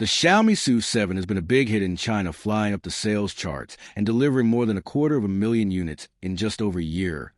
The Xiaomi SU7 has been a big hit in China, flying up the sales charts and delivering more than 250,000 units in just over a year.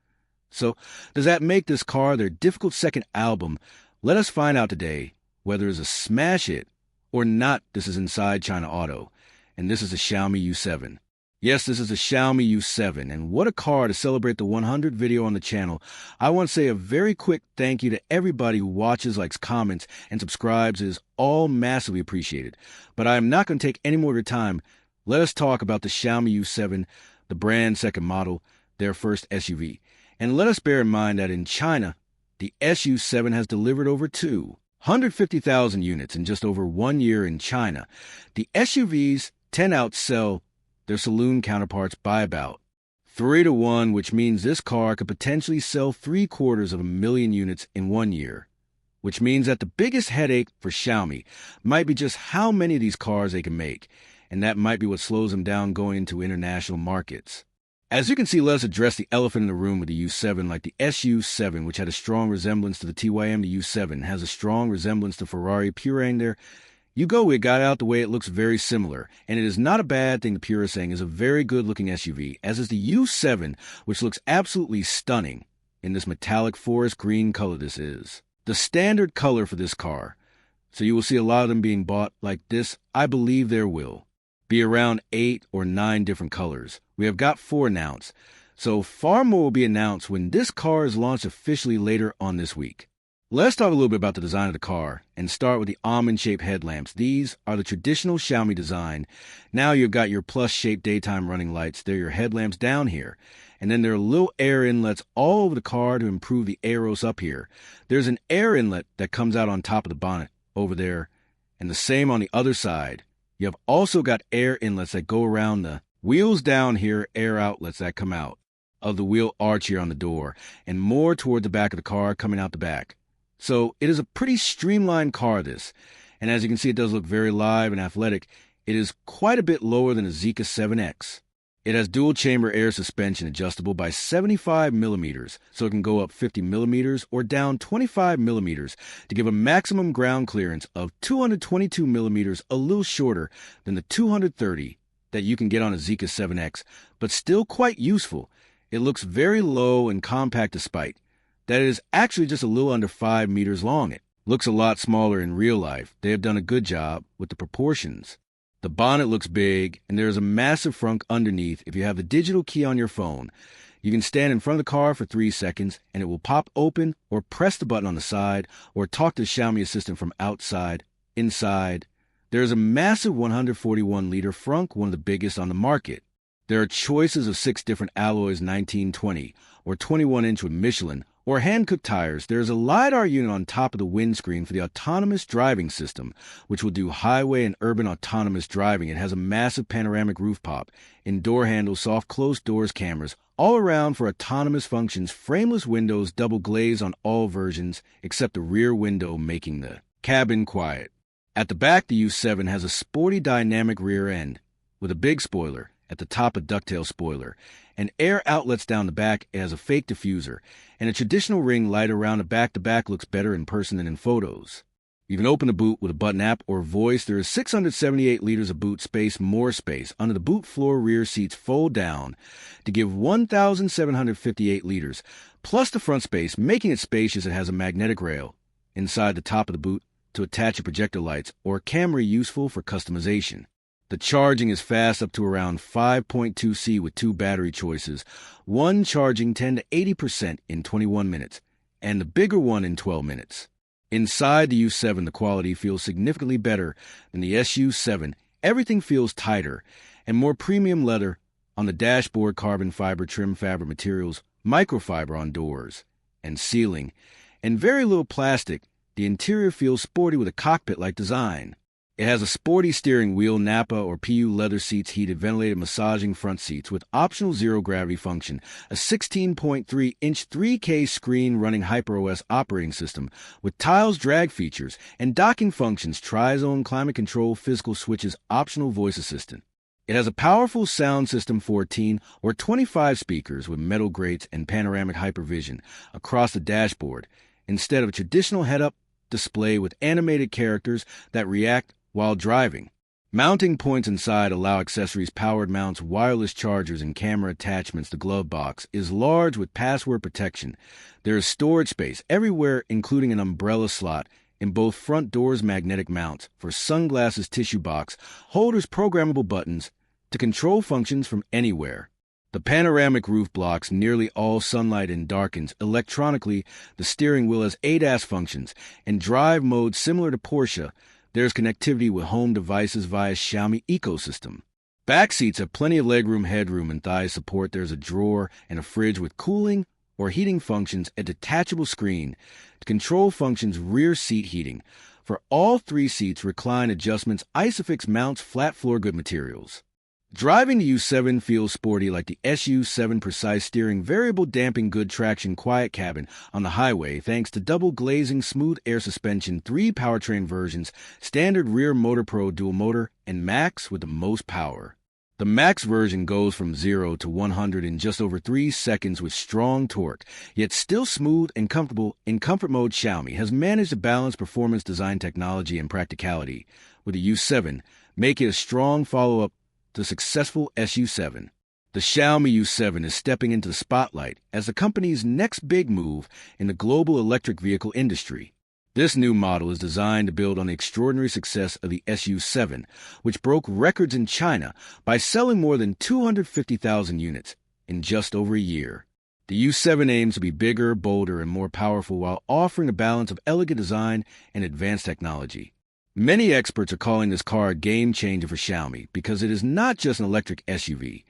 So, does that make this car their difficult second album? Let us find out today whether it's a smash hit or not. This is Inside China Auto, and this is the Xiaomi U7. Yes, this is the Xiaomi U7, and what a car to celebrate the 100 video on the channel. I want to say a very quick thank you to everybody who watches, likes, comments, and subscribes. It is all massively appreciated. But I am not going to take any more of your time. Let us talk about the Xiaomi U7, the brand's second model, their first SUV. And let us bear in mind that in China, the SU7 has delivered over 250,000 units in just over 1 year in China. The SUVs tend to outsell their saloon counterparts by about 3-to-1, which means this car could potentially sell 750,000 units in 1 year, which means that the biggest headache for Xiaomi might be just how many of these cars they can make, and that might be what slows them down going into international markets. As you can see, let us address the elephant in the room with the U7. Like the SU7, which had a strong resemblance to the TYM, the U7 has a strong resemblance to Ferrari Purang there. We got out the way. It looks very similar, and it is not a bad thing. The purists saying is a very good-looking SUV, as is the U7, which looks absolutely stunning in this metallic forest green color. This is the standard color for this car, so you will see a lot of them being bought like this. I believe there will be around 8 or 9 different colors. We have got 4 announced, so far more will be announced when this car is launched officially later on this week. Let's talk a little bit about the design of the car and start with the almond-shaped headlamps. These are the traditional Xiaomi design. Now you've got your plus-shaped daytime running lights. They're your headlamps down here. And then there are little air inlets all over the car to improve the aeros up here. There's an air inlet that comes out on top of the bonnet over there, and the same on the other side. You have also got air inlets that go around the wheels down here, air outlets that come out of the wheel arch here on the door, and more toward the back of the car coming out the back. So it is a pretty streamlined car, this. And as you can see, it does look very live and athletic. It is quite a bit lower than a Zeekr 7X. It has dual-chamber air suspension adjustable by 75 millimeters, so it can go up 50 millimeters or down 25 millimeters to give a maximum ground clearance of 222 millimeters, a little shorter than the 230 that you can get on a Zeekr 7X, but still quite useful. It looks very low and compact despite that it is actually just a little under 5 meters long. It looks a lot smaller in real life. They have done a good job with the proportions. The bonnet looks big, and there is a massive frunk underneath. If you have the digital key on your phone, you can stand in front of the car for 3 seconds, and it will pop open, or press the button on the side, or talk to the Xiaomi Assistant from outside, inside. There is a massive 141-liter frunk, one of the biggest on the market. There are choices of 6 different alloys, 1920, or 21-inch with Michelin, or hand-cooked tires. There is a LiDAR unit on top of the windscreen for the autonomous driving system, which will do highway and urban autonomous driving. It has a massive panoramic roof pop, door handles, soft closed doors, cameras, all around for autonomous functions, frameless windows, double glaze on all versions, except the rear window making the cabin quiet. At the back, the U7 has a sporty dynamic rear end with a big spoiler at the top, a ducktail spoiler, and air outlets down the back. It has a fake diffuser, and a traditional ring light around the back. The back looks better in person than in photos. You can open the boot with a button app or voice. There is 678 liters of boot space, more space. Under the boot floor, rear seats fold down to give 1,758 liters, plus the front space, making it spacious. It has a magnetic rail inside the top of the boot to attach your projector lights or camera, useful for customization. The charging is fast, up to around 5.2 C with 2 battery choices, one charging 10 to 80% in 21 minutes, and the bigger one in 12 minutes. Inside the U7, the quality feels significantly better than the SU7. Everything feels tighter and more premium leather on the dashboard, carbon fiber trim fabric materials, microfiber on doors and ceiling, and very little plastic. The interior feels sporty with a cockpit-like design. It has a sporty steering wheel, Napa or PU leather seats, heated, ventilated, massaging front seats with optional zero-gravity function, a 16.3-inch 3K screen running HyperOS operating system with tiles, drag features, and docking functions, tri-zone climate control, physical switches, optional voice assistant. It has a powerful sound system, 14 or 25 speakers with metal grates and panoramic hypervision across the dashboard, instead of a traditional head-up display with animated characters that react while driving. Mounting points inside allow accessories, powered mounts, wireless chargers, and camera attachments. The glove box is large with password protection. There is storage space everywhere, including an umbrella slot in both front doors, magnetic mounts for sunglasses, tissue box, holders, programmable buttons to control functions from anywhere. The panoramic roof blocks nearly all sunlight and darkens electronically. The steering wheel has ADAS functions and drive mode similar to Porsche. There's connectivity with home devices via Xiaomi ecosystem. Back seats have plenty of legroom, headroom, and thigh support. There's a drawer and a fridge with cooling or heating functions, a detachable screen to control functions, rear seat heating. For all 3 seats, recline adjustments, ISOFIX mounts, flat floor, good materials. Driving the U7 feels sporty like the SU7, precise steering, variable damping, good traction, quiet cabin on the highway thanks to double glazing, smooth air suspension, 3 powertrain versions, standard rear motor, Pro dual motor, and Max with the most power. The Max version goes from 0 to 100 in just over 3 seconds with strong torque, yet still smooth and comfortable. In comfort mode, Xiaomi has managed to balance performance, design, technology, and practicality. With the U7, make it a strong follow-up to the successful SU7. The Xiaomi U7 is stepping into the spotlight as the company's next big move in the global electric vehicle industry. This new model is designed to build on the extraordinary success of the SU7, which broke records in China by selling more than 250,000 units in just over a year. The U7 aims to be bigger, bolder, and more powerful while offering a balance of elegant design and advanced technology. Many experts are calling this car a game-changer for Xiaomi because it is not just an electric SUV.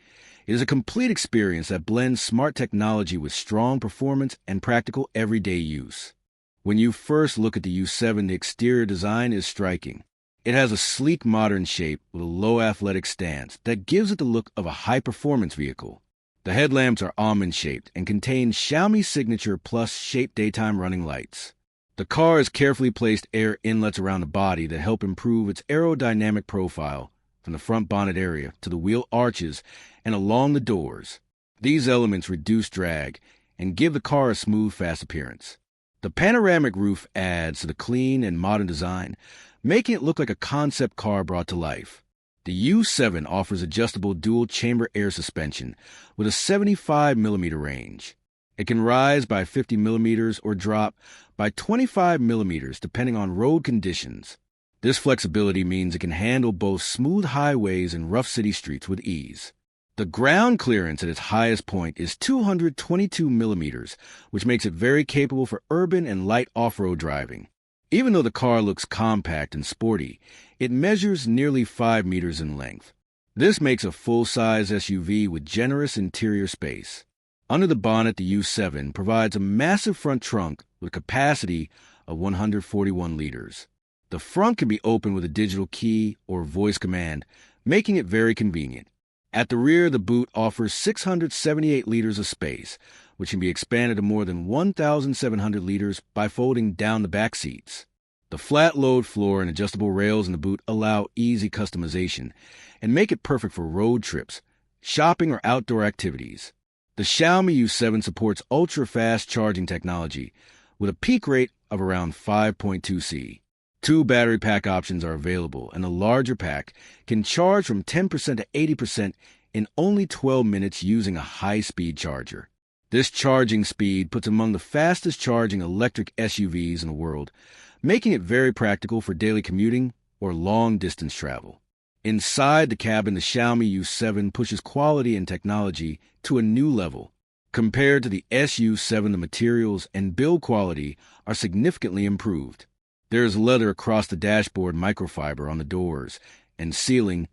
It is a complete experience that blends smart technology with strong performance and practical everyday use. When you first look at the U7, the exterior design is striking. It has a sleek, modern shape with a low athletic stance that gives it the look of a high-performance vehicle. The headlamps are almond-shaped and contain Xiaomi's signature Plus shape daytime running lights. The car has carefully placed air inlets around the body that help improve its aerodynamic profile, from the front bonnet area to the wheel arches and along the doors. These elements reduce drag and give the car a smooth, fast appearance. The panoramic roof adds to the clean and modern design, making it look like a concept car brought to life. The U7 offers adjustable dual-chamber air suspension with a 75mm range. It can rise by 50mm or drop by 25mm depending on road conditions. This flexibility means it can handle both smooth highways and rough city streets with ease. The ground clearance at its highest point is 222mm, which makes it very capable for urban and light off-road driving. Even though the car looks compact and sporty, it measures nearly 5 meters in length. This makes a full-size SUV with generous interior space. Under the bonnet, the U7 provides a massive front trunk with a capacity of 141 liters. The front can be opened with a digital key or voice command, making it very convenient. At the rear, the boot offers 678 liters of space, which can be expanded to more than 1,700 liters by folding down the back seats. The flat load floor and adjustable rails in the boot allow easy customization and make it perfect for road trips, shopping, or outdoor activities. The Xiaomi U7 supports ultra-fast charging technology with a peak rate of around 5.2 C. 2 battery pack options are available, and the larger pack can charge from 10% to 80% in only 12 minutes using a high-speed charger. This charging speed puts it among the fastest charging electric SUVs in the world, making it very practical for daily commuting or long-distance travel. Inside the cabin, the Xiaomi U7 pushes quality and technology to a new level. Compared to the SU7, the materials and build quality are significantly improved. There is leather across the dashboard, microfiber on the doors and ceiling,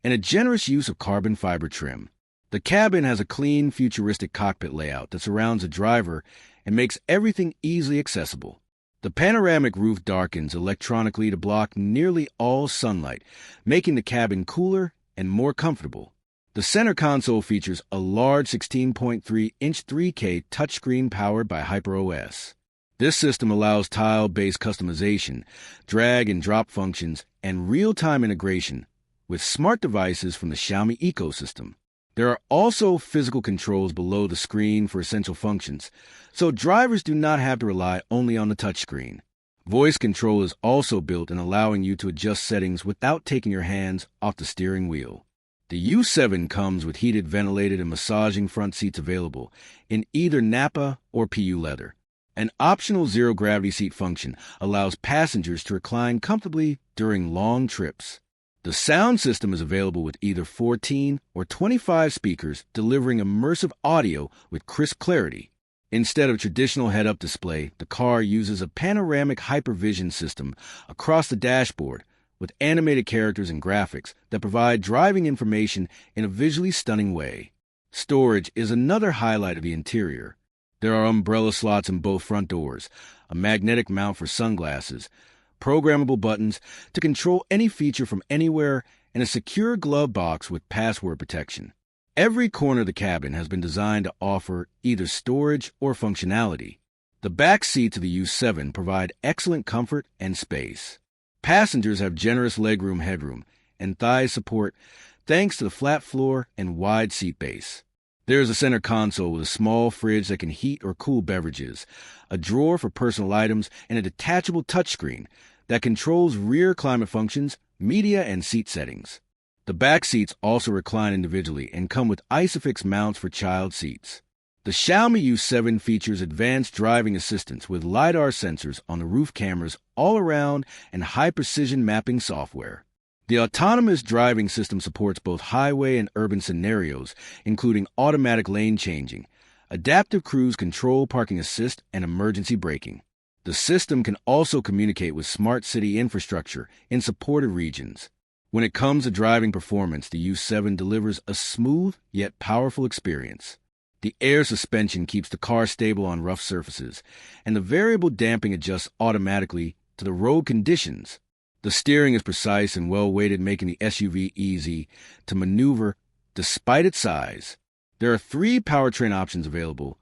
and a generous use of carbon fiber trim. The cabin has a clean, futuristic cockpit layout that surrounds the driver and makes everything easily accessible. The panoramic roof darkens electronically to block nearly all sunlight, making the cabin cooler and more comfortable. The center console features a large 16.3-inch 3K touchscreen powered by HyperOS. This system allows tile-based customization, drag and drop functions, and real-time integration with smart devices from the Xiaomi ecosystem. There are also physical controls below the screen for essential functions, so drivers do not have to rely only on the touchscreen. Voice control is also built in, allowing you to adjust settings without taking your hands off the steering wheel. The U7 comes with heated, ventilated, and massaging front seats available in either Nappa or PU leather. An optional zero-gravity seat function allows passengers to recline comfortably during long trips. The sound system is available with either 14 or 25 speakers, delivering immersive audio with crisp clarity. Instead of traditional head-up display, the car uses a panoramic hypervision system across the dashboard with animated characters and graphics that provide driving information in a visually stunning way. Storage is another highlight of the interior. There are umbrella slots in both front doors, a magnetic mount for sunglasses, programmable buttons to control any feature from anywhere, and a secure glove box with password protection. Every corner of the cabin has been designed to offer either storage or functionality. The back seats of the U7 provide excellent comfort and space. Passengers have generous headroom, and thigh support thanks to the flat floor and wide seat base. There is a center console with a small fridge that can heat or cool beverages, a drawer for personal items, and a detachable touchscreen that controls rear climate functions, media, and seat settings. The back seats also recline individually and come with ISOFIX mounts for child seats. The Xiaomi U7 features advanced driving assistance with LiDAR sensors on the roof, cameras all around, and high-precision mapping software. The autonomous driving system supports both highway and urban scenarios, including automatic lane changing, adaptive cruise control, parking assist, and emergency braking. The system can also communicate with smart city infrastructure in supported regions. When it comes to driving performance, the U7 delivers a smooth yet powerful experience. The air suspension keeps the car stable on rough surfaces, and the variable damping adjusts automatically to the road conditions. The steering is precise and well-weighted, making the SUV easy to maneuver despite its size. There are 3 powertrain options available: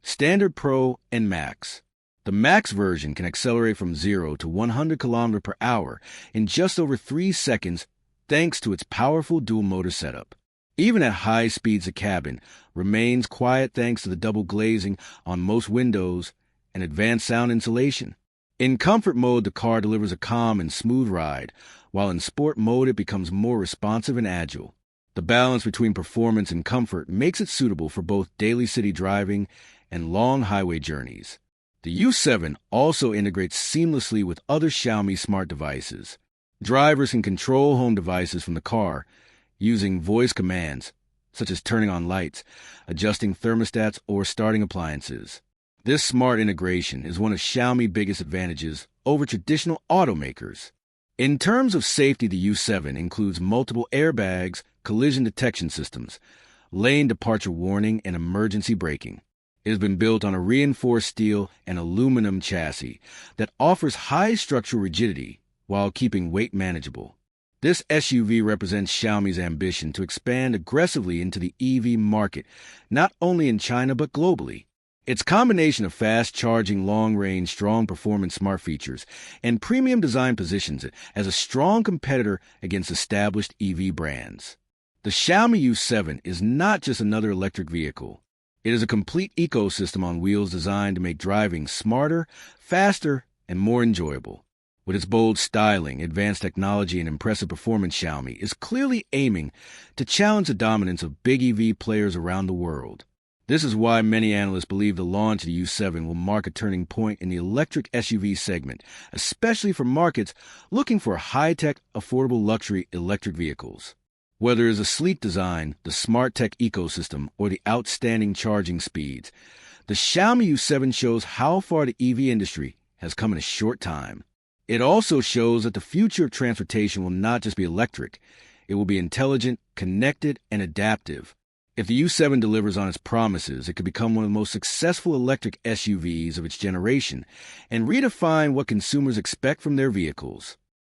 Standard, Pro, and Max. The Max version can accelerate from 0 to 100 km per hour in just over 3 seconds thanks to its powerful dual-motor setup. Even at high speeds, the cabin remains quiet thanks to the double glazing on most windows and advanced sound insulation. In comfort mode, the car delivers a calm and smooth ride, while in sport mode it becomes more responsive and agile. The balance between performance and comfort makes it suitable for both daily city driving and long highway journeys. The U7 also integrates seamlessly with other Xiaomi smart devices. Drivers can control home devices from the car using voice commands, such as turning on lights, adjusting thermostats, or starting appliances. This smart integration is one of Xiaomi's biggest advantages over traditional automakers. In terms of safety, the U7 includes multiple airbags, collision detection systems, lane departure warning, and emergency braking. It has been built on a reinforced steel and aluminum chassis that offers high structural rigidity while keeping weight manageable. This SUV represents Xiaomi's ambition to expand aggressively into the EV market, not only in China but globally. Its combination of fast-charging, long-range, strong-performance smart features and premium design positions it as a strong competitor against established EV brands. The Xiaomi U7 is not just another electric vehicle. It is a complete ecosystem on wheels designed to make driving smarter, faster, and more enjoyable. With its bold styling, advanced technology, and impressive performance, Xiaomi is clearly aiming to challenge the dominance of big EV players around the world. This is why many analysts believe the launch of the U7 will mark a turning point in the electric SUV segment, especially for markets looking for high-tech, affordable luxury electric vehicles. Whether it is a sleek design, the smart tech ecosystem, or the outstanding charging speeds, the Xiaomi U7 shows how far the EV industry has come in a short time. It also shows that the future of transportation will not just be electric. It will be intelligent, connected, and adaptive. If the U7 delivers on its promises, it could become one of the most successful electric SUVs of its generation and redefine what consumers expect from their vehicles.